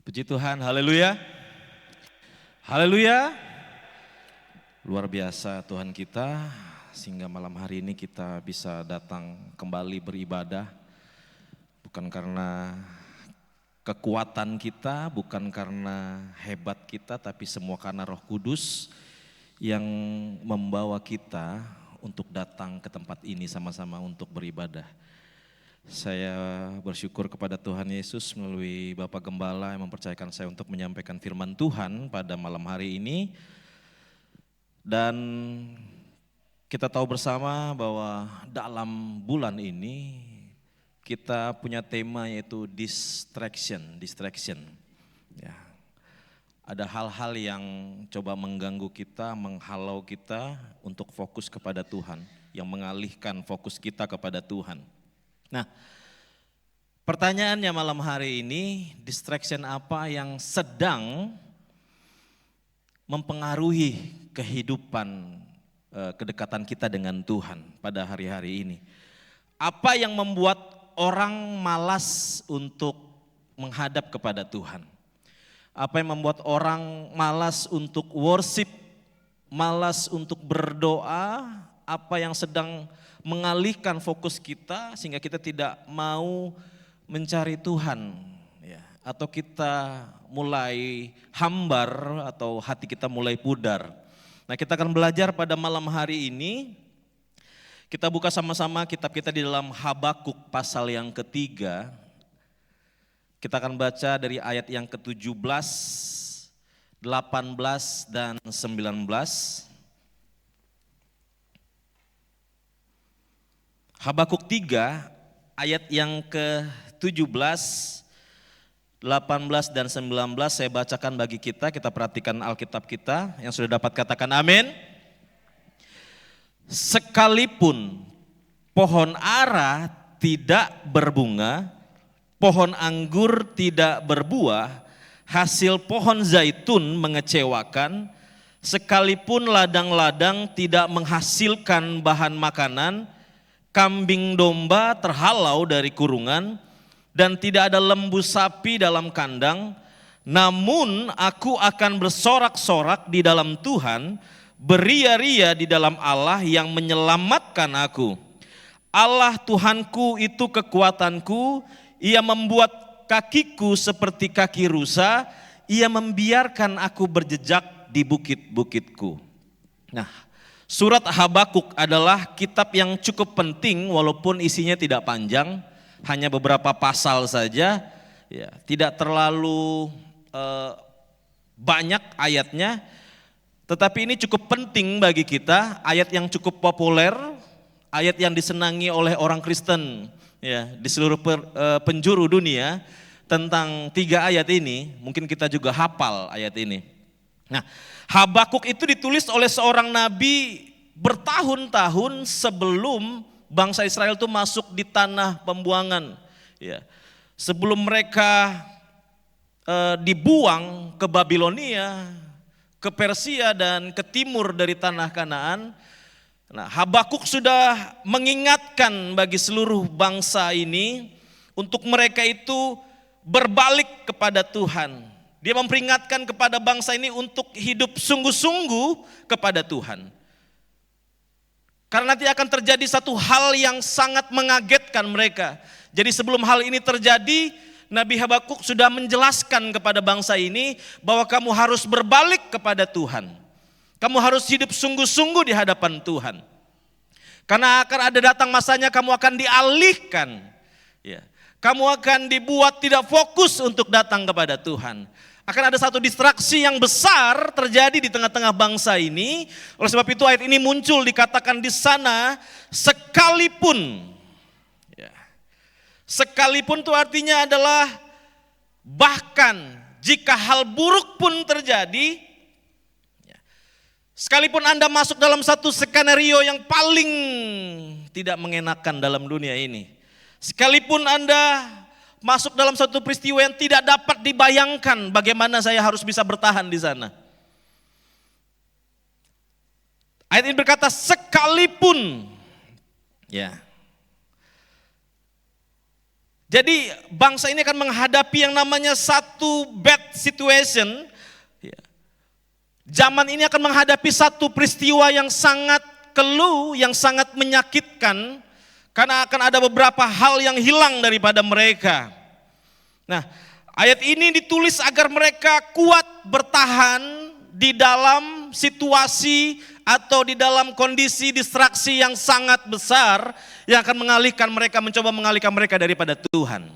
Puji Tuhan, haleluya. Haleluya. Luar biasa Tuhan kita, sehingga malam hari ini kita bisa datang kembali beribadah. Bukan karena kekuatan kita, bukan karena hebat kita, tapi semua karena Roh Kudus yang membawa kita untuk datang ke tempat ini sama-sama untuk beribadah. Saya bersyukur kepada Tuhan Yesus melalui Bapak Gembala yang mempercayakan saya untuk menyampaikan firman Tuhan pada malam hari ini. Dan kita tahu bersama bahwa dalam bulan ini kita punya tema yaitu distraction. Ya. Ada hal-hal yang coba mengganggu kita, menghalau kita untuk fokus kepada Tuhan, yang mengalihkan fokus kita kepada Tuhan. Nah, pertanyaannya malam hari ini, distraction apa yang sedang mempengaruhi kehidupan, kedekatan kita dengan Tuhan pada hari-hari ini? Apa yang membuat orang malas untuk menghadap kepada Tuhan? Apa yang membuat orang malas untuk worship, malas untuk berdoa? Apa yang sedang mengalihkan fokus kita sehingga kita tidak mau mencari Tuhan, ya, atau kita mulai hambar atau hati kita mulai pudar. Nah, kita akan belajar pada malam hari ini. Kita buka sama-sama kitab kita di dalam Habakuk pasal yang ketiga. Kita akan baca dari ayat yang ke-17, 18 dan 19. Habakuk 3 ayat yang ke-17, 18 dan 19 saya bacakan bagi kita perhatikan Alkitab kita yang sudah dapat katakan amin. Sekalipun pohon ara tidak berbunga, pohon anggur tidak berbuah, hasil pohon zaitun mengecewakan, sekalipun ladang-ladang tidak menghasilkan bahan makanan, kambing domba terhalau dari kurungan, dan tidak ada lembu sapi dalam kandang, namun aku akan bersorak-sorak di dalam Tuhan, beria-ria di dalam Allah yang menyelamatkan aku. Allah Tuhanku itu kekuatanku, Ia membuat kakiku seperti kaki rusa, Ia membiarkan aku berjejak di bukit-bukitku. Nah, surat Habakuk adalah kitab yang cukup penting walaupun isinya tidak panjang, hanya beberapa pasal saja, ya, tidak terlalu banyak ayatnya, tetapi ini cukup penting bagi kita, ayat yang cukup populer, ayat yang disenangi oleh orang Kristen, ya, di seluruh penjuru dunia. Tentang 3 ayat ini, mungkin kita juga hafal ayat ini. Nah, Habakuk itu ditulis oleh seorang nabi bertahun-tahun sebelum bangsa Israel itu masuk di tanah pembuangan. Ya. Sebelum mereka dibuang ke Babilonia, ke Persia dan ke timur dari tanah Kanaan. Nah, Habakuk sudah mengingatkan bagi seluruh bangsa ini untuk mereka itu berbalik kepada Tuhan. Dia memperingatkan kepada bangsa ini untuk hidup sungguh-sungguh kepada Tuhan. Karena nanti akan terjadi satu hal yang sangat mengagetkan mereka. Jadi sebelum hal ini terjadi, Nabi Habakuk sudah menjelaskan kepada bangsa ini bahwa kamu harus berbalik kepada Tuhan. Kamu harus hidup sungguh-sungguh di hadapan Tuhan. Karena akan ada datang masanya kamu akan dialihkan. Ya. Kamu akan dibuat tidak fokus untuk datang kepada Tuhan. Akan ada satu distraksi yang besar terjadi di tengah-tengah bangsa ini. Oleh sebab itu ayat ini muncul, dikatakan di sana sekalipun. Ya. Sekalipun itu artinya adalah bahkan jika hal buruk pun terjadi, ya, sekalipun Anda masuk dalam satu skenario yang paling tidak mengenakan dalam dunia ini, sekalipun Anda masuk dalam satu peristiwa yang tidak dapat dibayangkan bagaimana saya harus bisa bertahan di sana. Ayat ini berkata sekalipun, ya, Jadi bangsa ini akan menghadapi yang namanya satu bad situation. Zaman ini akan menghadapi satu peristiwa yang sangat keluh, yang sangat menyakitkan. Karena akan ada beberapa hal yang hilang daripada mereka. Nah, ayat ini ditulis agar mereka kuat bertahan di dalam situasi atau di dalam kondisi distraksi yang sangat besar yang akan mencoba mengalihkan mereka daripada Tuhan.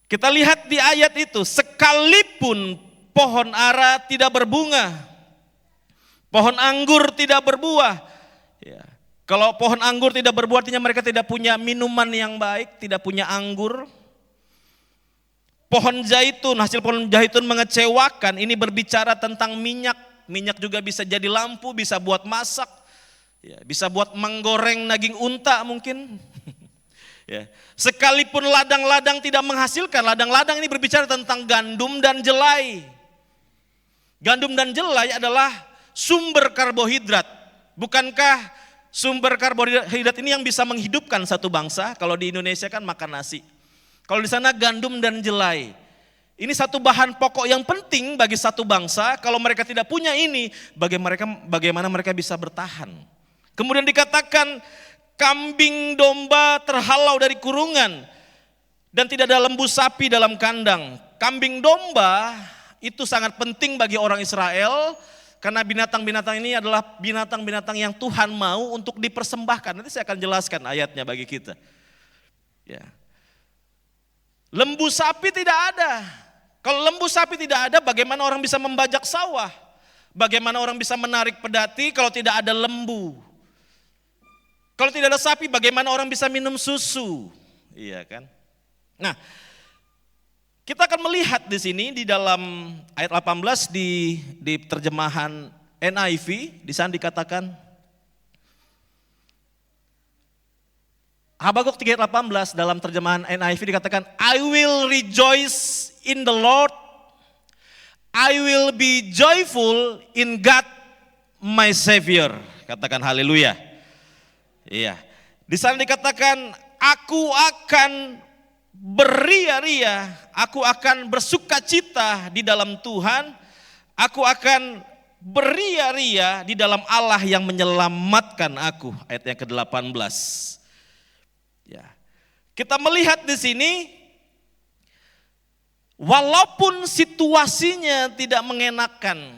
Kita lihat di ayat itu, sekalipun pohon ara tidak berbunga, pohon anggur tidak berbuah. Ya. Kalau pohon anggur tidak berbuah artinya mereka tidak punya minuman yang baik, tidak punya anggur. Pohon zaitun, hasil pohon zaitun mengecewakan, ini berbicara tentang minyak. Minyak juga bisa jadi lampu, bisa buat masak, ya, bisa buat menggoreng daging unta mungkin. Ya. Sekalipun ladang-ladang tidak menghasilkan, ladang-ladang ini berbicara tentang gandum dan jelai. Gandum dan jelai adalah sumber karbohidrat. Bukankah sumber karbohidrat ini yang bisa menghidupkan satu bangsa? Kalau di Indonesia kan makan nasi. Kalau di sana gandum dan jelai. Ini satu bahan pokok yang penting bagi satu bangsa. Kalau mereka tidak punya ini, bagaimana mereka bisa bertahan? Kemudian dikatakan kambing domba terhalau dari kurungan dan tidak ada lembu sapi dalam kandang. Kambing domba itu sangat penting bagi orang Israel karena binatang-binatang ini adalah binatang-binatang yang Tuhan mau untuk dipersembahkan. Nanti saya akan jelaskan ayatnya bagi kita. Ya. Lembu sapi tidak ada. Kalau lembu sapi tidak ada, bagaimana orang bisa membajak sawah? Bagaimana orang bisa menarik pedati kalau tidak ada lembu? Kalau tidak ada sapi, bagaimana orang bisa minum susu? Iya kan? Nah, kita akan melihat di sini di dalam ayat 18 di terjemahan NIV, di sana dikatakan Habakuk 3:18 dalam terjemahan NIV dikatakan, I will rejoice in the Lord, I will be joyful in God my Savior. Katakan haleluya. Iya. Di sana dikatakan, aku akan beria-ria, aku akan bersuka cita di dalam Tuhan, aku akan beria-ria di dalam Allah yang menyelamatkan aku. Ayat yang ke-18. Ya. Kita melihat di sini, walaupun situasinya tidak mengenakan,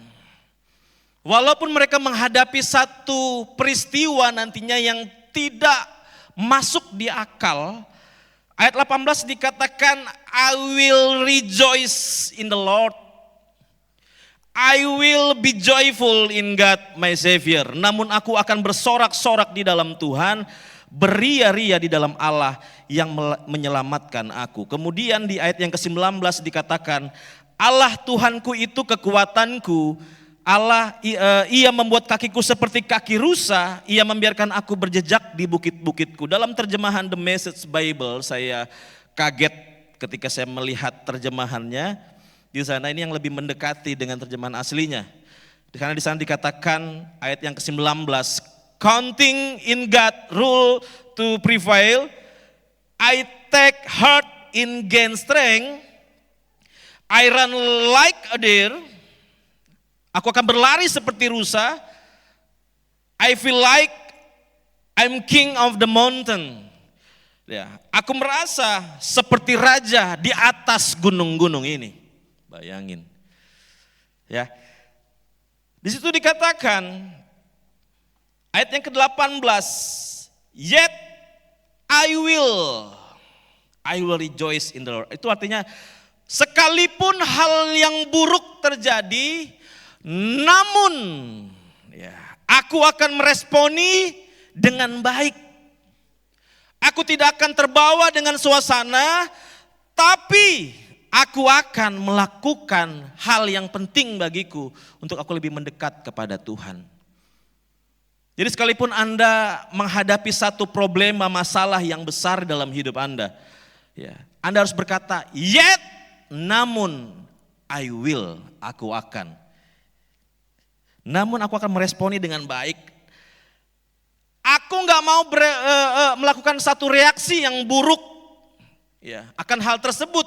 walaupun mereka menghadapi satu peristiwa nantinya yang tidak masuk di akal, ayat 18 dikatakan, I will rejoice in the Lord, I will be joyful in God my Savior. Namun aku akan bersorak-sorak di dalam Tuhan, beria-ria di dalam Allah yang menyelamatkan aku. Kemudian di ayat yang ke-19 dikatakan, Allah Tuhanku itu kekuatanku, Allah ia membuat kakiku seperti kaki rusa, ia membiarkan aku berjejak di bukit-bukitku. Dalam terjemahan The Message Bible saya kaget ketika saya melihat terjemahannya. Di sana ini yang lebih mendekati dengan terjemahan aslinya. Karena di sana dikatakan ayat yang ke-19, counting in God rule to prevail, I take heart in gain strength, I run like a deer, aku akan berlari seperti rusa, I feel like I'm king of the mountain. Ya, aku merasa seperti raja di atas gunung-gunung ini. Bayangin. Ya. Di situ dikatakan ayat yang ke-18, yet I will rejoice in the Lord. Itu artinya sekalipun hal yang buruk terjadi, namun ya, aku akan meresponi dengan baik. Aku tidak akan terbawa dengan suasana, tapi aku akan melakukan hal yang penting bagiku untuk aku lebih mendekat kepada Tuhan. Jadi sekalipun Anda menghadapi satu problema, masalah yang besar dalam hidup Anda, ya, Anda harus berkata, yet, namun, I will, aku akan. Namun aku akan meresponi dengan baik. Aku nggak mau melakukan satu reaksi yang buruk ya akan hal tersebut.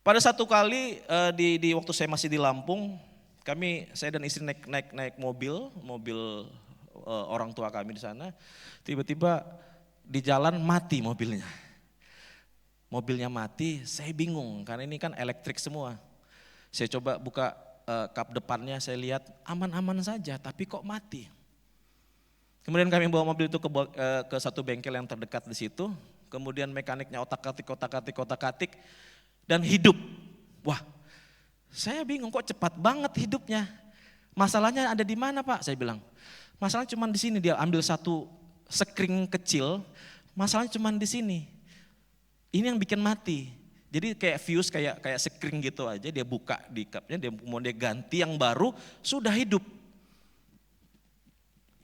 Pada satu kali di waktu saya masih di Lampung, saya dan istri naik mobil orang tua kami di sana. Tiba-tiba di jalan mati mobilnya. Mobilnya mati, saya bingung karena ini kan elektrik semua. Saya coba buka kap depannya, saya lihat aman-aman saja, tapi kok mati. Kemudian kami bawa mobil itu ke satu bengkel yang terdekat di situ. Kemudian mekaniknya otak-atik dan hidup. Wah, saya bingung kok cepat banget hidupnya. Masalahnya ada di mana Pak? Saya bilang, masalahnya cuma di sini. Dia ambil satu sekring kecil, masalahnya cuma di sini. Ini yang bikin mati. Jadi kayak fuse, kayak sekring gitu aja, dia buka di kapnya, mau dia ganti yang baru, sudah hidup.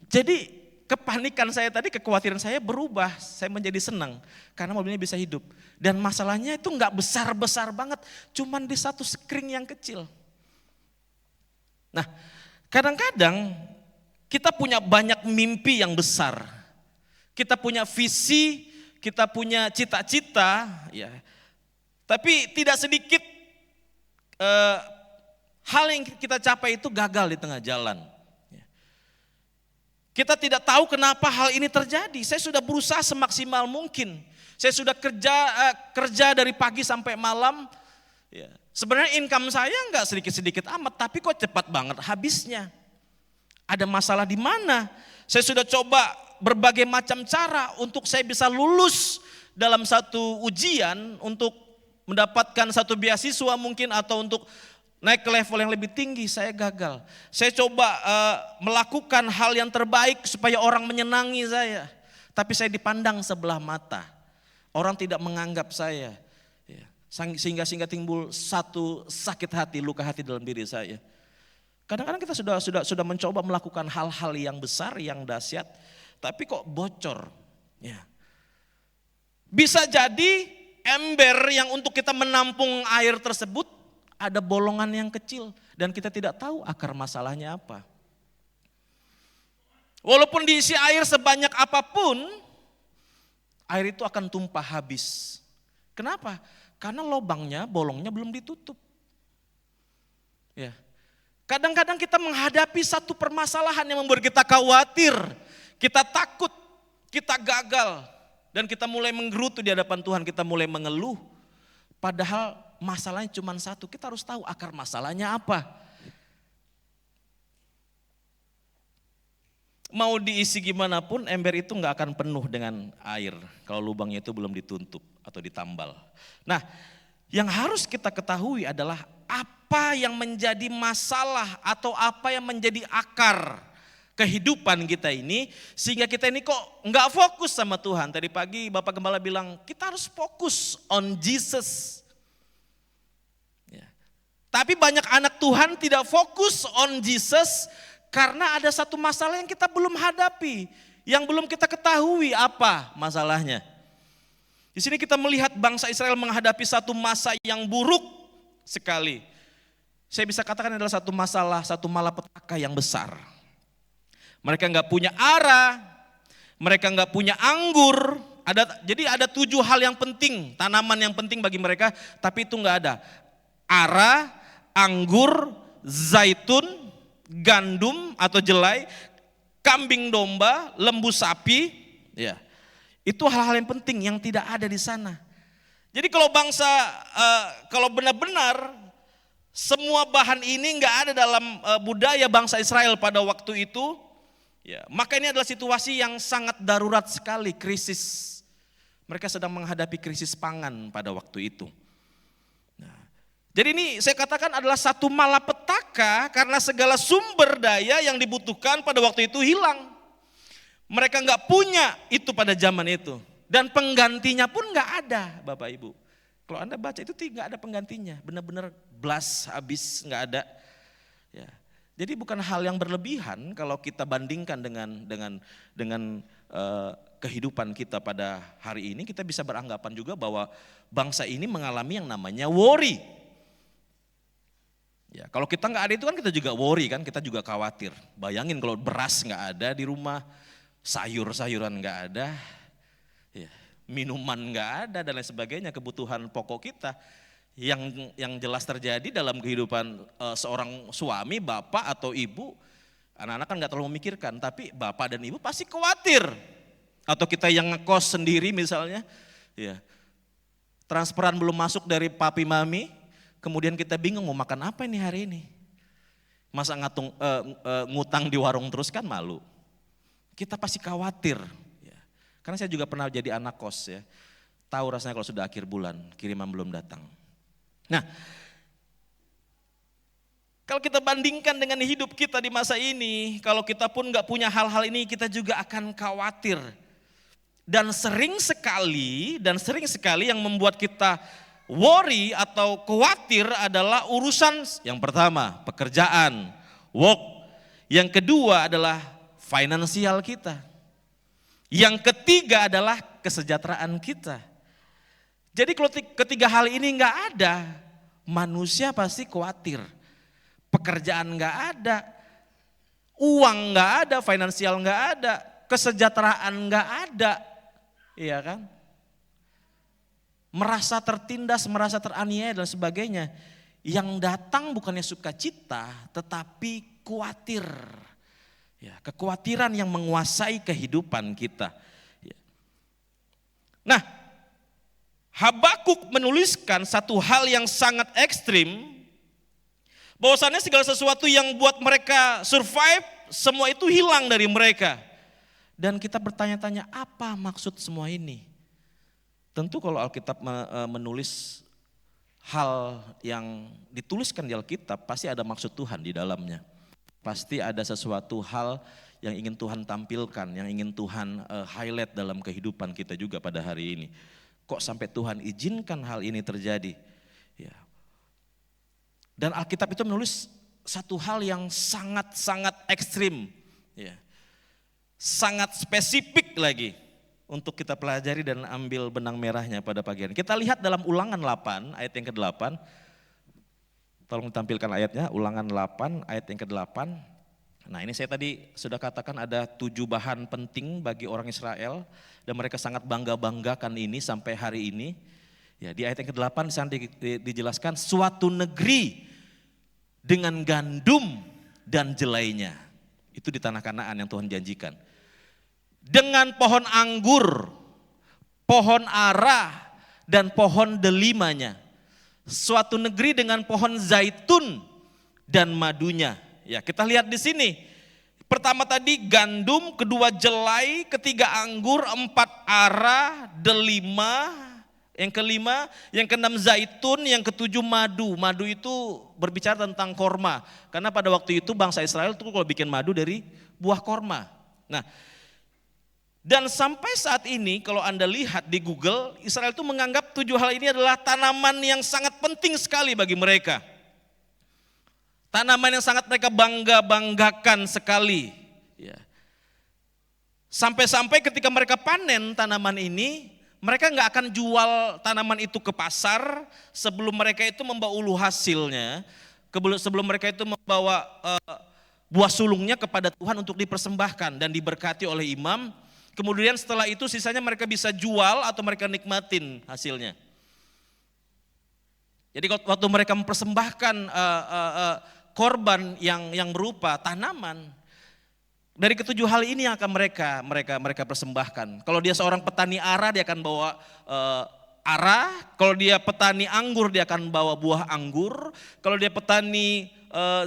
Jadi kepanikan saya tadi, kekhawatiran saya berubah, saya menjadi senang karena mobilnya bisa hidup. Dan masalahnya itu enggak besar-besar banget, cuman di satu sekring yang kecil. Nah, kadang-kadang kita punya banyak mimpi yang besar. Kita punya visi, kita punya cita-cita, ya. Tapi tidak sedikit hal yang kita capai itu gagal di tengah jalan. Kita tidak tahu kenapa hal ini terjadi. Saya sudah berusaha semaksimal mungkin. Saya sudah kerja dari pagi sampai malam. Ya. Sebenarnya income saya enggak sedikit-sedikit amat, tapi kok cepat banget habisnya. Ada masalah di mana? Saya sudah coba berbagai macam cara untuk saya bisa lulus dalam satu ujian, untuk mendapatkan satu beasiswa mungkin, atau untuk naik ke level yang lebih tinggi. Saya gagal. Saya coba melakukan hal yang terbaik supaya orang menyenangi saya, tapi saya dipandang sebelah mata. Orang tidak menganggap saya, sehingga timbul satu sakit hati, luka hati dalam diri saya. Kadang-kadang kita sudah mencoba melakukan hal-hal yang besar, yang dahsyat, tapi kok bocor. Ya. Bisa jadi ember yang untuk kita menampung air tersebut ada bolongan yang kecil dan kita tidak tahu akar masalahnya apa. Walaupun diisi air sebanyak apapun, air itu akan tumpah habis. Kenapa? Karena bolongnya belum ditutup. Ya. Kadang-kadang kita menghadapi satu permasalahan yang membuat kita khawatir, kita takut, kita gagal, dan kita mulai menggerutu di hadapan Tuhan, kita mulai mengeluh. Padahal masalahnya cuma satu, kita harus tahu akar masalahnya apa. Mau diisi gimana pun, ember itu gak akan penuh dengan air kalau lubangnya itu belum ditutup atau ditambal. Nah, yang harus kita ketahui adalah apa yang menjadi masalah atau apa yang menjadi akar kehidupan kita ini, sehingga kita ini kok nggak fokus sama Tuhan. Tadi pagi Bapak Gembala bilang kita harus fokus on Jesus. Ya. Tapi banyak anak Tuhan tidak fokus on Jesus karena ada satu masalah yang kita belum hadapi, yang belum kita ketahui apa masalahnya. Di sini kita melihat bangsa Israel menghadapi satu masa yang buruk sekali. Saya bisa katakan adalah satu masalah, satu malapetaka yang besar. Mereka nggak punya arah, mereka nggak punya anggur. Jadi ada 7 hal yang penting, tanaman yang penting bagi mereka, tapi itu nggak ada. Arah, anggur, zaitun, gandum atau jelai, kambing domba, lembu sapi. Ya, itu hal-hal yang penting yang tidak ada di sana. Jadi kalau kalau benar-benar semua bahan ini nggak ada dalam budaya bangsa Israel pada waktu itu. Ya, maka ini adalah situasi yang sangat darurat sekali, krisis. Mereka sedang menghadapi krisis pangan pada waktu itu. Nah, jadi ini saya katakan adalah satu malapetaka karena segala sumber daya yang dibutuhkan pada waktu itu hilang. Mereka nggak punya itu pada zaman itu. Dan penggantinya pun nggak ada, Bapak Ibu. Kalau Anda baca itu tidak ada penggantinya, benar-benar blas habis, nggak ada. Ya. Jadi bukan hal yang berlebihan kalau kita bandingkan dengan kehidupan kita pada hari ini, kita bisa beranggapan juga bahwa bangsa ini mengalami yang namanya worry. Ya, kalau kita nggak ada itu kan kita juga worry kan, kita juga khawatir. Bayangin kalau beras nggak ada di rumah, sayur-sayuran nggak ada, ya, minuman nggak ada dan lain sebagainya, kebutuhan pokok kita. Yang jelas terjadi dalam kehidupan seorang suami, bapak atau ibu, anak-anak kan nggak terlalu memikirkan, tapi bapak dan ibu pasti khawatir. Atau kita yang ngekos sendiri misalnya, ya, transferan belum masuk dari papi mami, kemudian kita bingung mau makan apa ini hari ini. Masa ngutang di warung terus kan malu. Kita pasti khawatir. Ya. Karena saya juga pernah jadi anak kos ya. Tahu rasanya kalau sudah akhir bulan, kiriman belum datang. Nah, kalau kita bandingkan dengan hidup kita di masa ini, kalau kita pun gak punya hal-hal ini, kita juga akan khawatir. Dan sering sekali yang membuat kita worry atau khawatir adalah urusan yang pertama pekerjaan, work. Yang kedua adalah finansial kita. Yang ketiga adalah kesejahteraan kita. Jadi kalau ketiga hal ini nggak ada, manusia pasti khawatir. Pekerjaan nggak ada, uang nggak ada, finansial nggak ada, kesejahteraan nggak ada, iya kan? Merasa tertindas, merasa teraniaya dan sebagainya. Yang datang bukannya sukacita, tetapi khawatir. Ya, kekhawatiran yang menguasai kehidupan kita. Ya. Nah, Habakuk menuliskan satu hal yang sangat ekstrim, bahwasannya segala sesuatu yang buat mereka survive, semua itu hilang dari mereka. Dan kita bertanya-tanya, apa maksud semua ini? Tentu kalau Alkitab menulis hal yang dituliskan di Alkitab, pasti ada maksud Tuhan di dalamnya. Pasti ada sesuatu hal yang ingin Tuhan tampilkan, yang ingin Tuhan highlight dalam kehidupan kita juga pada hari ini. Kok sampai Tuhan izinkan hal ini terjadi? Ya. Dan Alkitab itu menulis satu hal yang sangat-sangat ekstrim, ya. Sangat spesifik lagi. Untuk kita pelajari dan ambil benang merahnya pada pagi hari. Kita lihat dalam Ulangan 8 ayat yang ke-8. Tolong tampilkan ayatnya, Ulangan 8 ayat yang ke-8. Nah ini saya tadi sudah katakan ada 7 bahan penting bagi orang Israel. Dan mereka sangat bangga-banggakan ini sampai hari ini. Ya, di ayat yang ke-8 di sana dijelaskan suatu negeri dengan gandum dan jelainya. Itu di tanah Kanaan yang Tuhan janjikan. Dengan pohon anggur, pohon ara, dan pohon delimanya. Suatu negeri dengan pohon zaitun dan madunya. Ya, kita lihat di sini. Pertama tadi gandum, kedua jelai, ketiga anggur, 4 ara, delima, yang kelima, yang keenam zaitun, yang ketujuh madu. Madu itu berbicara tentang korma. Karena pada waktu itu bangsa Israel itu kalau bikin madu dari buah korma. Nah, dan sampai saat ini kalau Anda lihat di Google, Israel itu menganggap 7 hal ini adalah tanaman yang sangat penting sekali bagi mereka. Tanaman yang sangat mereka bangga-banggakan sekali. Ya. Sampai-sampai ketika mereka panen tanaman ini, mereka nggak akan jual tanaman itu ke pasar sebelum mereka itu membawa ulu hasilnya, sebelum mereka itu membawa buah sulungnya kepada Tuhan untuk dipersembahkan dan diberkati oleh imam. Kemudian setelah itu sisanya mereka bisa jual atau mereka nikmatin hasilnya. Jadi waktu mereka mempersembahkan korban yang berupa tanaman, dari ketujuh hal ini yang akan mereka persembahkan. Kalau dia seorang petani ara, dia akan bawa ara. Kalau dia petani anggur, dia akan bawa buah anggur. Kalau dia petani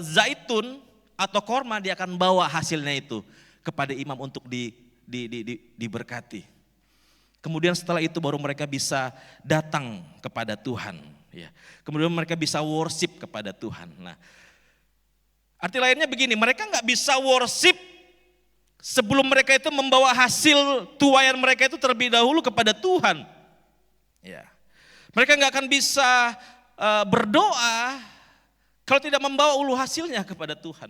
zaitun atau korma, dia akan bawa hasilnya itu kepada imam untuk diberkati. Kemudian setelah itu baru mereka bisa datang kepada Tuhan. Ya. Kemudian mereka bisa worship kepada Tuhan. Nah, arti lainnya begini, mereka nggak bisa worship sebelum mereka itu membawa hasil tuaian mereka itu terlebih dahulu kepada Tuhan. Ya. Mereka nggak akan bisa berdoa kalau tidak membawa ulu hasilnya kepada Tuhan.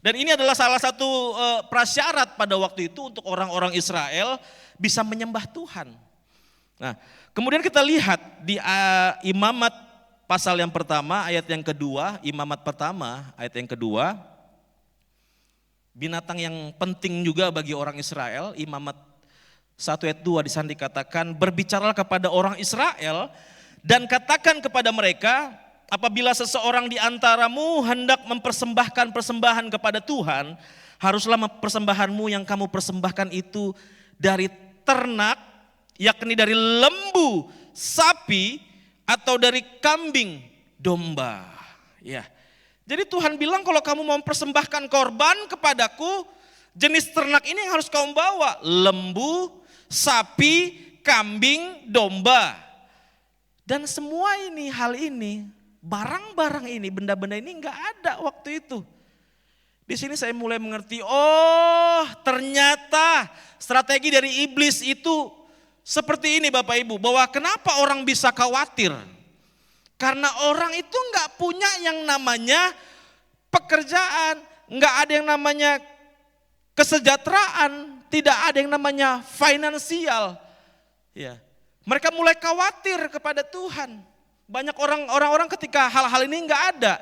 Dan ini adalah salah satu prasyarat pada waktu itu untuk orang-orang Israel bisa menyembah Tuhan. Nah, kemudian kita lihat di Imamat pasal yang pertama, ayat yang kedua, imamat pertama, ayat yang kedua. Binatang yang penting juga bagi orang Israel, imamat 1 ayat 2 di sana dikatakan, berbicaralah kepada orang Israel dan katakan kepada mereka, apabila seseorang di antaramu hendak mempersembahkan persembahan kepada Tuhan, haruslah persembahanmu yang kamu persembahkan itu dari ternak, yakni dari lembu, sapi, atau dari kambing, domba. Ya. Jadi Tuhan bilang kalau kamu mau mempersembahkan korban kepadaku, jenis ternak ini yang harus kamu bawa. Lembu, sapi, kambing, domba. Dan semua ini, hal ini, barang-barang ini, benda-benda ini enggak ada waktu itu. Di sini saya mulai mengerti, oh ternyata strategi dari iblis itu seperti ini Bapak Ibu. Bahwa kenapa orang bisa khawatir? Karena orang itu enggak punya yang namanya pekerjaan, enggak ada yang namanya kesejahteraan, tidak ada yang namanya finansial. Ya. Mereka mulai khawatir kepada Tuhan. Banyak orang-orang ketika hal-hal ini enggak ada,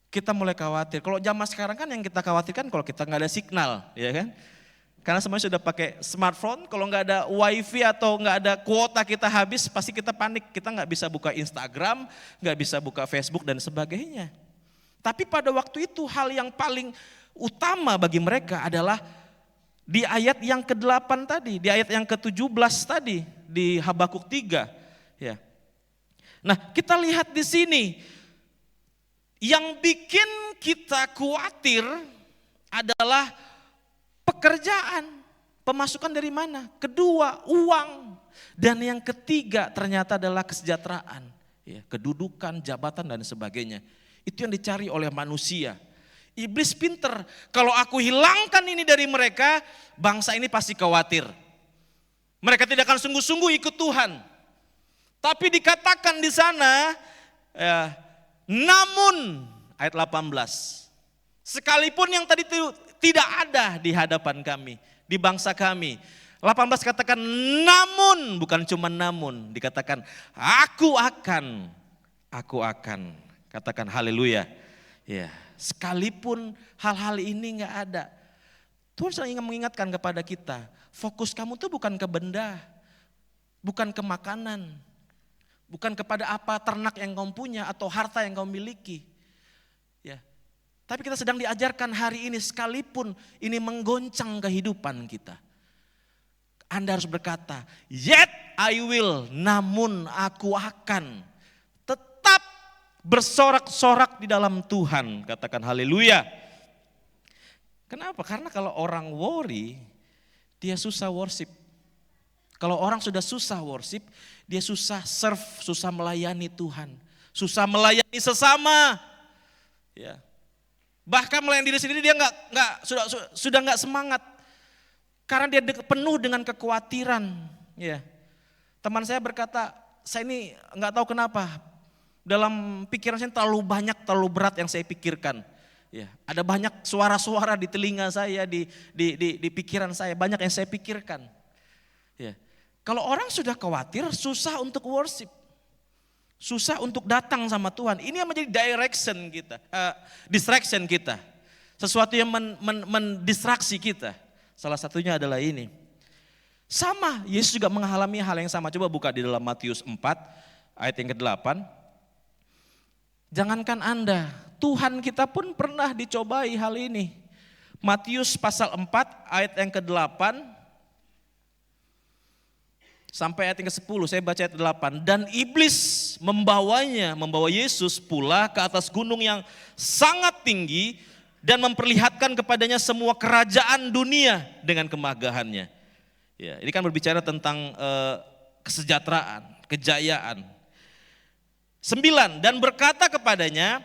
kita mulai khawatir. Kalau zaman sekarang kan yang kita khawatirkan kalau kita nggak ada signal, ya kan? Karena semuanya sudah pakai smartphone, kalau nggak ada wifi atau nggak ada kuota kita habis, pasti kita panik. Kita nggak bisa buka Instagram, nggak bisa buka Facebook dan sebagainya. Tapi pada waktu itu hal yang paling utama bagi mereka adalah di ayat yang ke-8 tadi, di ayat yang ke-17 tadi, di Habakuk 3. Ya. Nah kita lihat di sini, yang bikin kita khawatir adalah pekerjaan, pemasukan dari mana? Kedua, uang. Dan yang ketiga ternyata adalah kesejahteraan, ya, kedudukan, jabatan dan sebagainya. Itu yang dicari oleh manusia. Iblis pinter, kalau aku hilangkan ini dari mereka, bangsa ini pasti khawatir. Mereka tidak akan sungguh-sungguh ikut Tuhan. Tapi dikatakan di sana, ya, namun ayat 18, sekalipun yang tadi itu tidak ada di hadapan kami, di bangsa kami. 18 katakan namun, bukan cuma namun, dikatakan aku akan. Katakan haleluya. Ya, sekalipun hal-hal ini enggak ada. Tuhan sedang ingin mengingatkan kepada kita, fokus kamu tuh bukan ke benda, bukan ke makanan, bukan kepada apa ternak yang kamu punya atau harta yang kamu miliki. Ya. Tapi kita sedang diajarkan hari ini sekalipun ini menggoncang kehidupan kita. Anda harus berkata, yet I will, namun aku akan tetap bersorak-sorak di dalam Tuhan. Katakan haleluya. Kenapa? Karena kalau orang worry, dia susah worship. Kalau orang sudah susah worship, dia susah serve, susah melayani Tuhan, susah melayani sesama. Ya. Bahkan melayani diri sendiri dia sudah nggak semangat, karena dia penuh dengan kekhawatiran. Ya. Teman saya berkata, saya ini nggak tahu kenapa dalam pikiran saya terlalu berat yang saya pikirkan. Ya, ada banyak suara-suara di telinga saya, di pikiran saya, banyak yang saya pikirkan. Ya. Kalau orang sudah khawatir, susah untuk worship, susah untuk datang sama Tuhan. Ini yang menjadi distraction kita, sesuatu yang mendistraksi kita. Salah satunya adalah ini. Sama, Yesus juga mengalami hal yang sama. Coba buka di dalam Matius 4 ayat yang ke-8. Jangankan Anda, Tuhan kita pun pernah dicobai hal ini. Matius pasal 4 ayat yang ke-8 sampai ayat yang ke-10, saya baca ayat 8. Dan iblis membawa Yesus pula ke atas gunung yang sangat tinggi dan memperlihatkan kepadanya semua kerajaan dunia dengan kemegahannya. Ya, ini kan berbicara tentang kesejahteraan, kejayaan. 9, dan berkata kepadanya,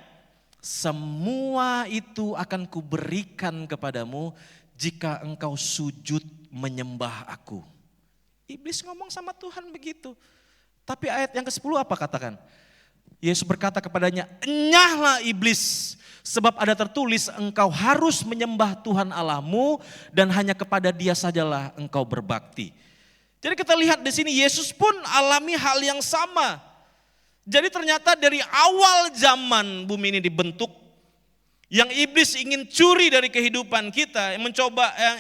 semua itu akan kuberikan kepadamu jika engkau sujud menyembah aku. Iblis ngomong sama Tuhan begitu. Tapi ayat yang ke-10 apa katakan? Yesus berkata kepadanya, enyahlah iblis, sebab ada tertulis engkau harus menyembah Tuhan Allahmu dan hanya kepada Dia sajalah engkau berbakti. Jadi kita lihat di sini Yesus pun alami hal yang sama. Jadi ternyata dari awal zaman bumi ini dibentuk, yang iblis ingin curi dari kehidupan kita,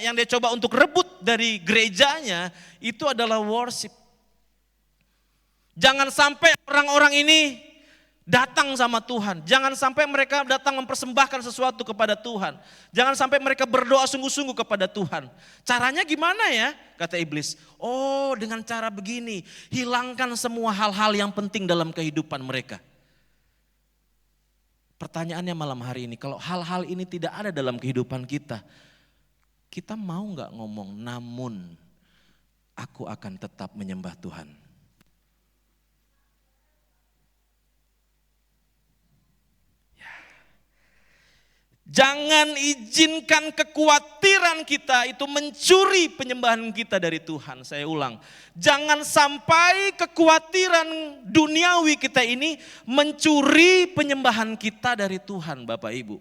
yang dia coba untuk rebut dari gerejanya, itu adalah worship. Jangan sampai orang-orang ini datang sama Tuhan. Jangan sampai mereka datang mempersembahkan sesuatu kepada Tuhan. Jangan sampai mereka berdoa sungguh-sungguh kepada Tuhan. Caranya gimana ya? Kata iblis. Oh, dengan cara begini. Hilangkan semua hal-hal yang penting dalam kehidupan mereka. Pertanyaannya malam hari ini, kalau hal-hal ini tidak ada dalam kehidupan kita, kita mau gak ngomong, namun aku akan tetap menyembah Tuhan. Jangan izinkan kekhawatiran kita itu mencuri penyembahan kita dari Tuhan. Saya ulang, jangan sampai kekhawatiran duniawi kita ini mencuri penyembahan kita dari Tuhan, Bapak Ibu.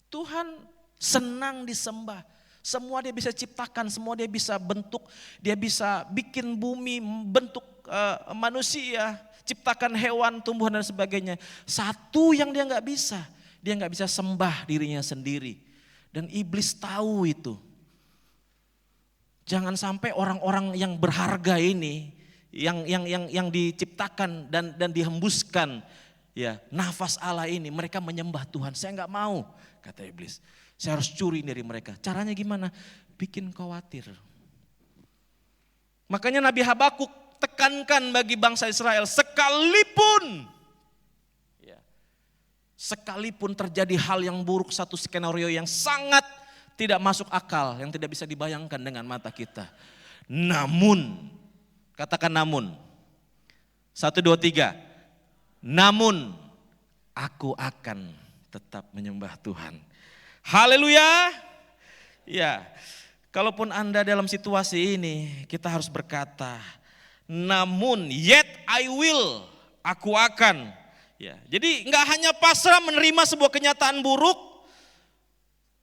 Tuhan senang disembah. Semua dia bisa ciptakan, semua dia bisa bentuk, dia bisa bikin bumi, bentuk manusia, ciptakan hewan, tumbuhan dan sebagainya. Satu yang dia nggak bisa. Dia nggak bisa sembah dirinya sendiri. Dan iblis tahu itu. Jangan sampai orang-orang yang berharga ini, yang diciptakan dan dihembuskan ya nafas Allah ini, mereka menyembah Tuhan. Saya nggak mau, kata iblis. Saya harus curi dari mereka. Caranya gimana? Bikin khawatir. Makanya Nabi Habakuk tekankan bagi bangsa Israel, sekalipun terjadi hal yang buruk, satu skenario yang sangat tidak masuk akal, yang tidak bisa dibayangkan dengan mata kita. Namun, katakan namun. 1, 2, 3. Namun, aku akan tetap menyembah Tuhan. Haleluya. Ya, kalaupun Anda dalam situasi ini, kita harus berkata, namun, yet I will, aku akan. Ya, jadi nggak hanya pasrah menerima sebuah kenyataan buruk,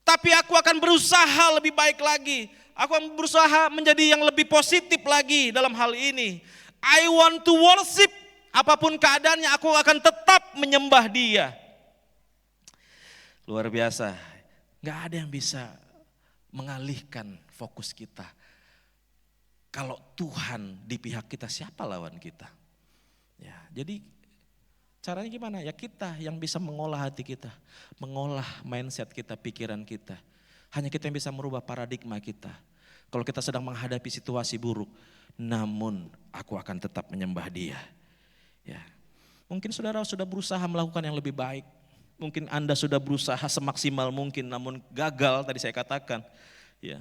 tapi aku akan berusaha lebih baik lagi. Aku akan berusaha menjadi yang lebih positif lagi dalam hal ini. I want to worship, apapun keadaannya aku akan tetap menyembah Dia. Luar biasa, nggak ada yang bisa mengalihkan fokus kita. Kalau Tuhan di pihak kita, siapa lawan kita? Ya, jadi caranya gimana? Ya kita yang bisa mengolah hati kita, mengolah mindset kita, pikiran kita. Hanya kita yang bisa merubah paradigma kita. Kalau kita sedang menghadapi situasi buruk, namun aku akan tetap menyembah Dia. Ya, mungkin saudara sudah berusaha melakukan yang lebih baik. Mungkin Anda sudah berusaha semaksimal mungkin, namun gagal tadi saya katakan. Ya,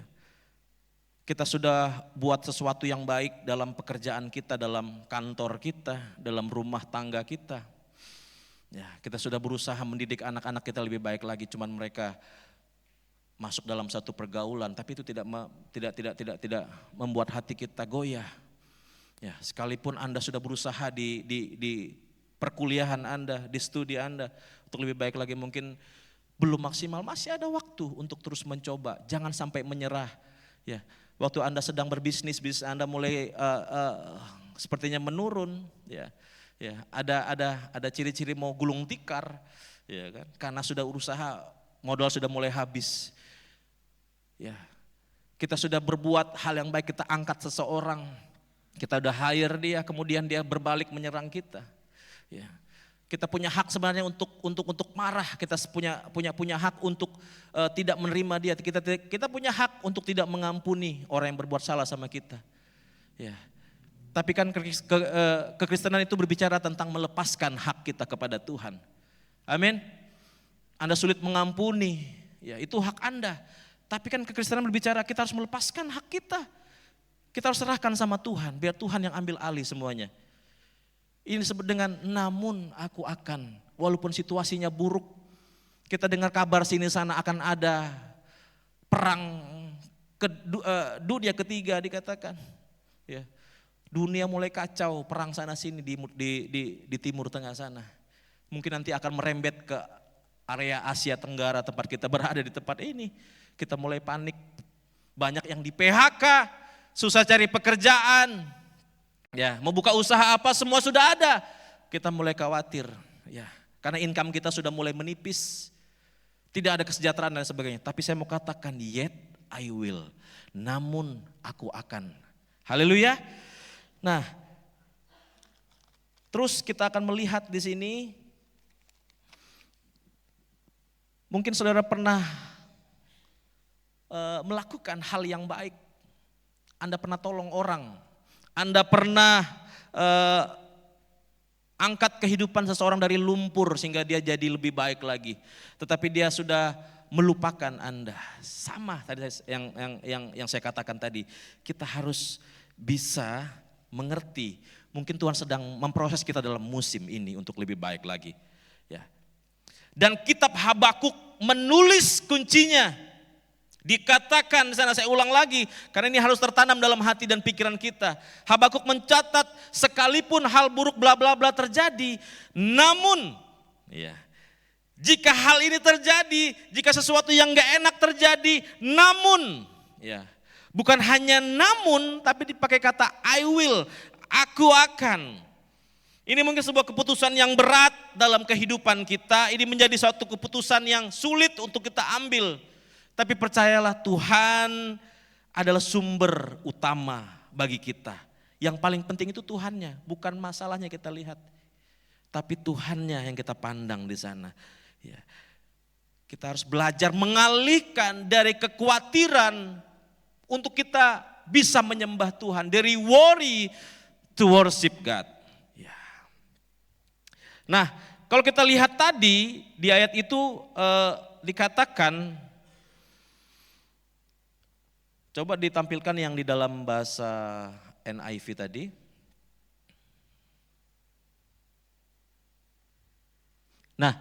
kita sudah buat sesuatu yang baik dalam pekerjaan kita, dalam kantor kita, dalam rumah tangga kita. Ya, kita sudah berusaha mendidik anak-anak kita lebih baik lagi, cuman mereka masuk dalam satu pergaulan, tapi itu tidak membuat hati kita goyah. Ya, sekalipun Anda sudah berusaha di perkuliahan Anda, di studi Anda untuk lebih baik lagi, mungkin belum maksimal, masih ada waktu untuk terus mencoba. Jangan sampai menyerah. Ya, waktu Anda sedang berbisnis, bisnis Anda mulai sepertinya menurun, ya. Ya, ada ciri-ciri mau gulung tikar, ya kan? Karena sudah usaha, modal sudah mulai habis. Ya, kita sudah berbuat hal yang baik, kita angkat seseorang, kita udah hire dia, kemudian dia berbalik menyerang kita. Ya, kita punya hak sebenarnya untuk marah, kita punya hak untuk tidak menerima dia, kita punya hak untuk tidak mengampuni orang yang berbuat salah sama kita. Ya. Tapi kan kekristenan itu berbicara tentang melepaskan hak kita kepada Tuhan. Amin. Anda sulit mengampuni, ya itu hak Anda. Tapi kan kekristenan berbicara kita harus melepaskan hak kita. Kita harus serahkan sama Tuhan, biar Tuhan yang ambil alih semuanya. Ini disebut dengan namun aku akan, walaupun situasinya buruk. Kita dengar kabar sini sana akan ada perang dunia ketiga dikatakan. Ya. Dunia mulai kacau, perang sana sini di Timur Tengah sana. Mungkin nanti akan merembet ke area Asia Tenggara tempat kita berada di tempat ini. Kita mulai panik, banyak yang di PHK, susah cari pekerjaan. Ya, mau buka usaha apa semua sudah ada. kita mulai khawatir, ya, karena income kita sudah mulai menipis, tidak ada kesejahteraan dan sebagainya. Tapi saya mau katakan, yet I will, namun aku akan. Haleluya. Nah, terus kita akan melihat di sini, mungkin saudara pernah melakukan hal yang baik. Anda pernah tolong orang, Anda pernah angkat kehidupan seseorang dari lumpur sehingga dia jadi lebih baik lagi. Tetapi dia sudah melupakan Anda. Sama tadi yang saya katakan tadi. Kita harus bisa mengerti. Mungkin Tuhan sedang memproses kita dalam musim ini untuk lebih baik lagi. Ya. Dan kitab Habakuk menulis kuncinya. Dikatakan di sana, saya ulang lagi, karena ini harus tertanam dalam hati dan pikiran kita. Habakuk mencatat, sekalipun hal buruk bla bla bla terjadi, namun, ya, jika hal ini terjadi, jika sesuatu yang gak enak terjadi, namun, ya, bukan hanya namun, tapi dipakai kata I will, aku akan. Ini mungkin sebuah keputusan yang berat dalam kehidupan kita. Ini menjadi suatu keputusan yang sulit untuk kita ambil. Tapi percayalah, Tuhan adalah sumber utama bagi kita. Yang paling penting itu Tuhannya, bukan masalahnya kita lihat. Tapi Tuhannya yang kita pandang di sana. Ya. Kita harus belajar mengalihkan dari kekhawatiran untuk kita bisa menyembah Tuhan. Dari worry to worship God. Ya. Nah, kalau kita lihat tadi di ayat itu dikatakan, coba ditampilkan yang di dalam bahasa NIV tadi. Nah,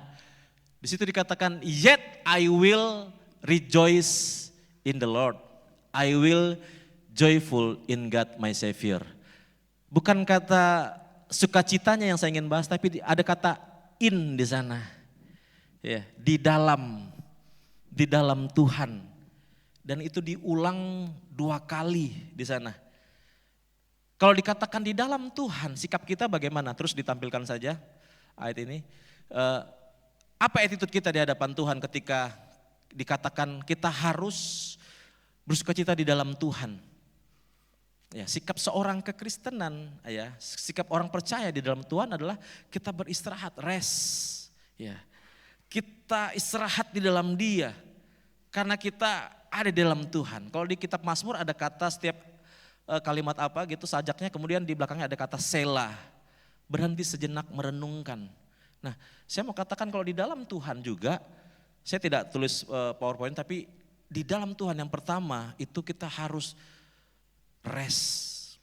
di situ dikatakan, yet I will rejoice in the Lord. I will joyful in God my Savior. Bukan kata sukacitanya yang saya ingin bahas, tapi ada kata in di sana. Ya, di dalam Tuhan. Dan itu diulang 2 kali di sana. Kalau dikatakan di dalam Tuhan, sikap kita bagaimana? Terus ditampilkan saja ayat ini. Apa attitude kita di hadapan Tuhan ketika dikatakan kita harus bersukacita di dalam Tuhan? Ya, sikap seorang kekristenan, ya, sikap orang percaya di dalam Tuhan adalah kita beristirahat, rest. Ya, kita istirahat di dalam Dia, karena kita ada di dalam Tuhan. Kalau di kitab Mazmur ada kata setiap kalimat apa gitu sajaknya, kemudian di belakangnya ada kata Selah, berhenti sejenak merenungkan. Nah, saya mau katakan kalau di dalam Tuhan juga, saya tidak tulis PowerPoint, tapi di dalam Tuhan yang pertama itu kita harus rest.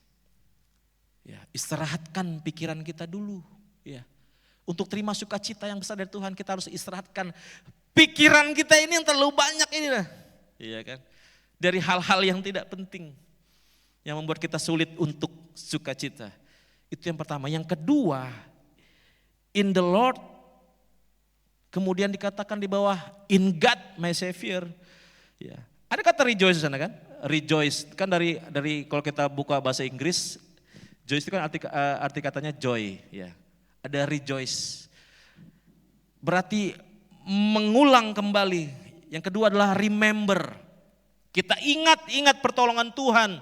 Ya, istirahatkan pikiran kita dulu. Ya. Untuk terima sukacita yang besar dari Tuhan, kita harus istirahatkan pikiran kita ini yang terlalu banyak ini lah. Iya kan? Dari hal-hal yang tidak penting, yang membuat kita sulit untuk sukacita. Itu yang pertama. Yang kedua, in the Lord, kemudian dikatakan di bawah, in God my Savior. Ya. Ada kata rejoice di sana kan? Rejoice, kan dari kalau kita buka bahasa Inggris, joyce itu kan arti katanya joy. Ya. Ada rejoice, berarti mengulang kembali. Yang kedua adalah remember. Kita ingat pertolongan Tuhan.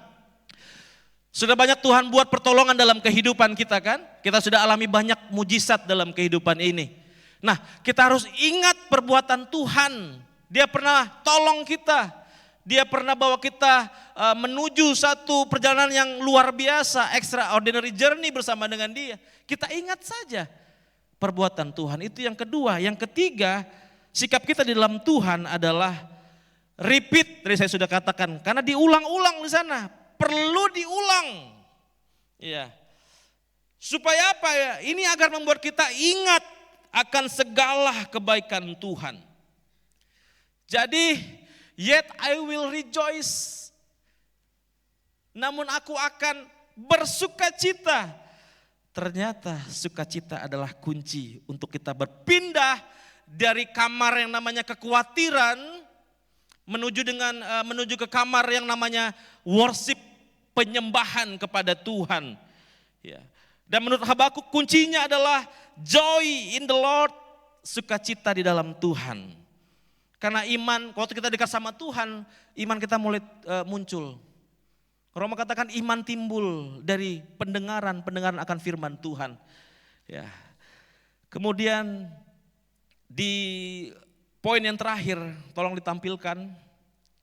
Sudah banyak Tuhan buat pertolongan dalam kehidupan kita kan? Kita sudah alami banyak mujizat dalam kehidupan ini. Nah, kita harus ingat perbuatan Tuhan. Dia pernah tolong kita. Dia pernah bawa kita menuju satu perjalanan yang luar biasa, extraordinary journey bersama dengan Dia. Kita ingat saja perbuatan Tuhan. Itu yang kedua. Yang ketiga, sikap kita di dalam Tuhan adalah repeat, tadi saya sudah katakan, karena diulang-ulang di sana, perlu diulang. Ya. Supaya apa ya? Ini agar membuat kita ingat akan segala kebaikan Tuhan. Jadi, yet I will rejoice. Namun aku akan bersukacita. Ternyata sukacita adalah kunci untuk kita berpindah dari kamar yang namanya kekhawatiran menuju ke kamar yang namanya worship, penyembahan kepada Tuhan. Ya. Dan menurut Habakuk kuncinya adalah joy in the Lord, sukacita di dalam Tuhan. Karena iman, waktu kita dekat sama Tuhan, iman kita mulai muncul. Roma katakan iman timbul dari pendengaran akan firman Tuhan. Ya. Kemudian di poin yang terakhir, tolong ditampilkan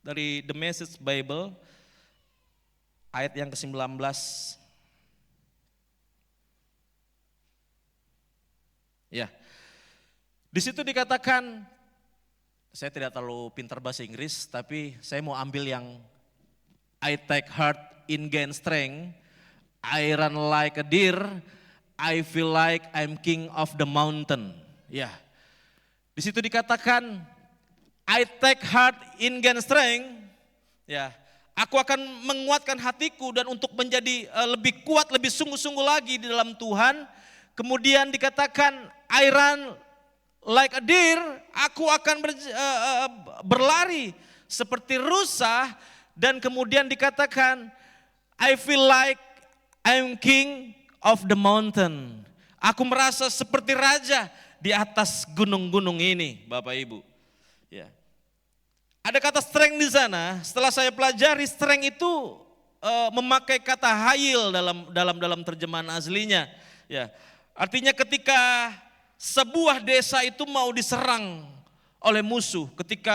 dari The Message Bible, ayat yang ke-19. Ya. Di situ dikatakan, saya tidak terlalu pintar bahasa Inggris, tapi saya mau ambil yang I take heart in gain strength, I run like a deer, I feel like I'm king of the mountain. Ya, di situ dikatakan I take heart in gain strength. Ya, aku akan menguatkan hatiku dan untuk menjadi lebih kuat, lebih sungguh-sungguh lagi di dalam Tuhan. Kemudian dikatakan I run like a deer, aku akan berlari seperti rusa. Dan kemudian dikatakan, I feel like I'm king of the mountain. Aku merasa seperti raja di atas gunung-gunung ini, Bapak Ibu. Ya. Ada kata strength di sana. Setelah saya pelajari, strength itu memakai kata hayil dalam terjemahan aslinya. Ya. Artinya ketika sebuah desa itu mau diserang oleh musuh,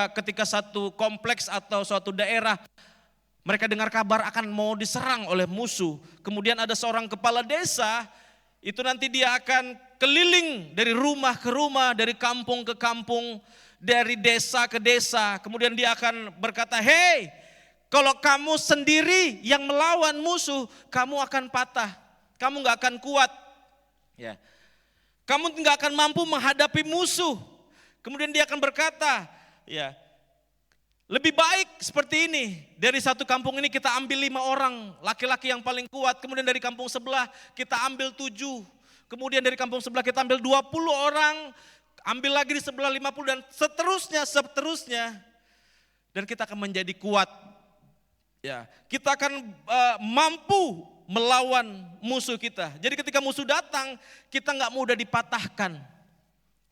ketika satu kompleks atau suatu daerah mereka dengar kabar akan mau diserang oleh musuh. Kemudian ada seorang kepala desa, itu nanti dia akan keliling dari rumah ke rumah, dari kampung ke kampung, dari desa ke desa. Kemudian dia akan berkata, hey, kalau kamu sendiri yang melawan musuh, kamu akan patah. Kamu gak akan kuat. Ya. Kamu gak akan mampu menghadapi musuh. Kemudian dia akan berkata, ya, lebih baik seperti ini, dari satu kampung ini kita ambil 5 orang, laki-laki yang paling kuat, kemudian dari kampung sebelah kita ambil 7, kemudian dari kampung sebelah kita ambil 20 orang, ambil lagi di sebelah 50 dan seterusnya. Dan kita akan menjadi kuat. Ya, kita akan mampu melawan musuh kita. Jadi ketika musuh datang, kita nggak mudah dipatahkan.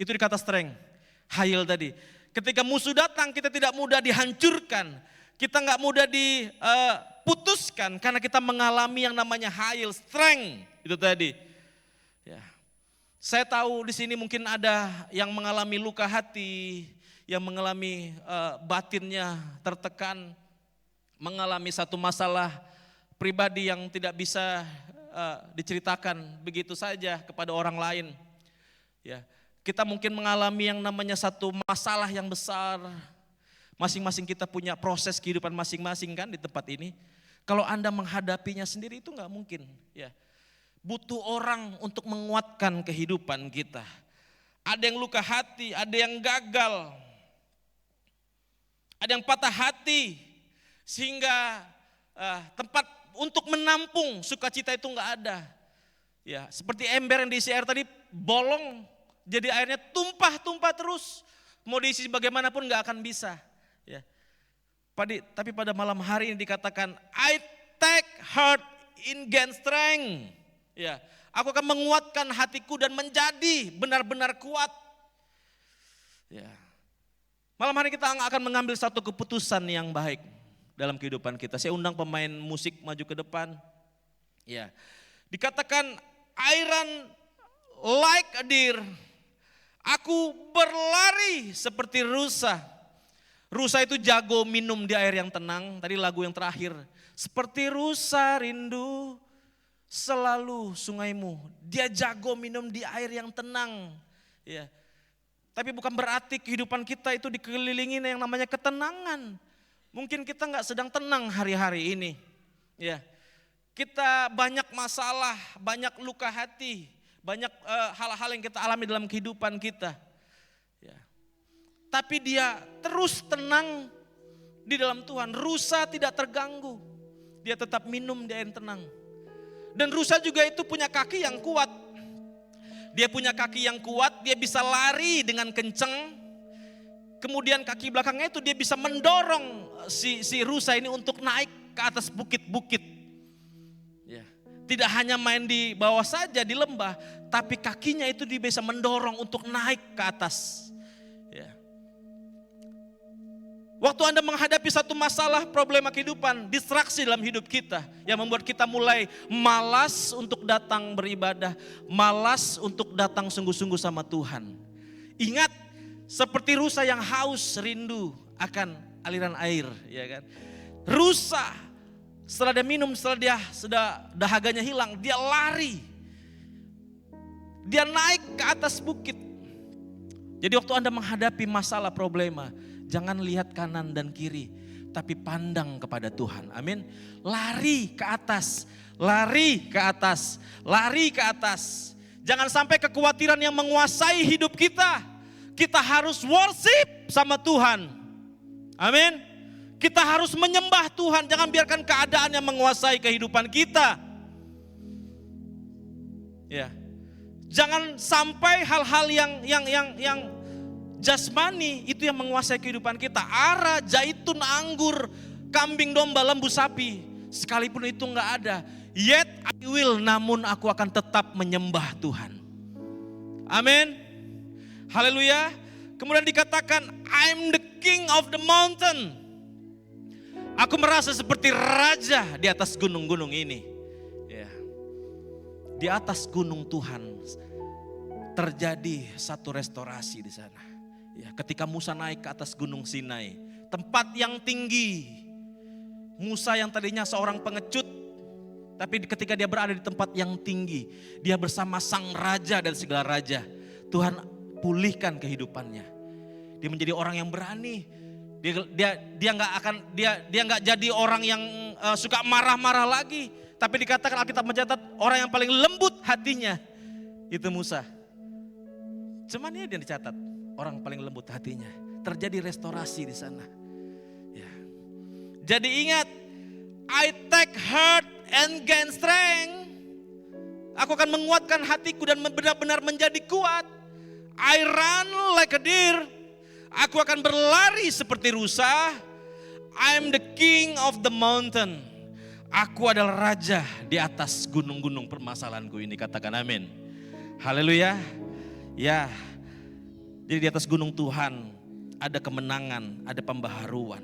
Itu dikata strength, hayil tadi. Ketika musuh datang kita tidak mudah dihancurkan, kita nggak mudah diputuskan karena kita mengalami yang namanya hayil, strength itu tadi. Ya. Saya tahu di sini mungkin ada yang mengalami luka hati, yang mengalami batinnya tertekan, mengalami satu masalah pribadi yang tidak bisa diceritakan begitu saja kepada orang lain. Ya. Kita mungkin mengalami yang namanya satu masalah yang besar. Masing-masing kita punya proses kehidupan masing-masing kan di tempat ini. Kalau Anda menghadapinya sendiri itu nggak mungkin. Ya. Butuh orang untuk menguatkan kehidupan kita. Ada yang luka hati, ada yang gagal. Ada yang patah hati. Sehingga tempat untuk menampung sukacita itu nggak ada. Ya, seperti ember yang diisi air tadi bolong. Jadi airnya tumpah terus. Mau diisi bagaimanapun gak akan bisa. Ya. Tapi pada malam hari ini dikatakan, I take heart in gain strength. Ya. Aku akan menguatkan hatiku dan menjadi benar-benar kuat. Ya. Malam hari kita akan mengambil satu keputusan yang baik dalam kehidupan kita. Saya undang pemain musik maju ke depan. Ya. Dikatakan, I run like a deer. Aku berlari seperti rusa. Rusa itu jago minum di air yang tenang. Tadi lagu yang terakhir. Seperti rusa rindu selalu sungaimu. Dia jago minum di air yang tenang. Ya. Tapi bukan berarti kehidupan kita itu dikelilingi yang namanya ketenangan. Mungkin kita nggak sedang tenang hari-hari ini. Ya. Kita banyak masalah, banyak luka hati. Banyak hal-hal yang kita alami dalam kehidupan kita. Ya. Tapi dia terus tenang di dalam Tuhan. Rusa tidak terganggu. Dia tetap minum di air tenang. Dan rusa juga itu punya kaki yang kuat. Dia punya kaki yang kuat, dia bisa lari dengan kenceng. Kemudian kaki belakangnya itu dia bisa mendorong si rusa ini untuk naik ke atas bukit-bukit. Ya. Tidak hanya main di bawah saja di lembah, tapi kakinya itu dia bisa mendorong untuk naik ke atas. Ya. Waktu Anda menghadapi satu masalah, problema kehidupan, distraksi dalam hidup kita yang membuat kita mulai malas untuk datang beribadah, malas untuk datang sungguh-sungguh sama Tuhan. Ingat, seperti rusa yang haus rindu akan aliran air, ya kan? Rusa setelah dia minum, setelah dia sudah dahaganya hilang, dia lari. Dia naik ke atas bukit. Jadi waktu Anda menghadapi masalah problema, jangan lihat kanan dan kiri, tapi pandang kepada Tuhan. Amin. Lari ke atas, lari ke atas, lari ke atas. Jangan sampai kekhawatiran yang menguasai hidup kita. Kita harus worship sama Tuhan. Amin. Kita harus menyembah Tuhan, jangan biarkan keadaan yang menguasai kehidupan kita. Ya. Jangan sampai hal-hal yang jasmani itu yang menguasai kehidupan kita. Ara, zaitun, anggur, kambing, domba, lembu, sapi, sekalipun itu enggak ada, yet I will, namun aku akan tetap menyembah Tuhan. Amin. Haleluya. Kemudian dikatakan, I'm the king of the mountain. Aku merasa seperti raja di atas gunung-gunung ini. Ya. Di atas gunung Tuhan terjadi satu restorasi di sana. Ya, ketika Musa naik ke atas gunung Sinai, tempat yang tinggi. Musa yang tadinya seorang pengecut, tapi ketika dia berada di tempat yang tinggi, dia bersama sang raja dan segala raja. Tuhan pulihkan kehidupannya. Dia menjadi orang yang berani. Dia nggak jadi orang yang suka marah-marah lagi, tapi dikatakan Alkitab mencatat orang yang paling lembut hatinya itu Musa. Cuman dia yang dicatat orang paling lembut hatinya. Terjadi restorasi di sana. Ya. Jadi ingat, I take heart and gain strength. Aku akan menguatkan hatiku dan benar-benar menjadi kuat. I run like a deer. Aku akan berlari seperti rusa. I'm the king of the mountain. Aku adalah raja di atas gunung-gunung permasalahanku ini. Katakan amin. Haleluya. Ya. Jadi di atas gunung Tuhan ada kemenangan, ada pembaharuan.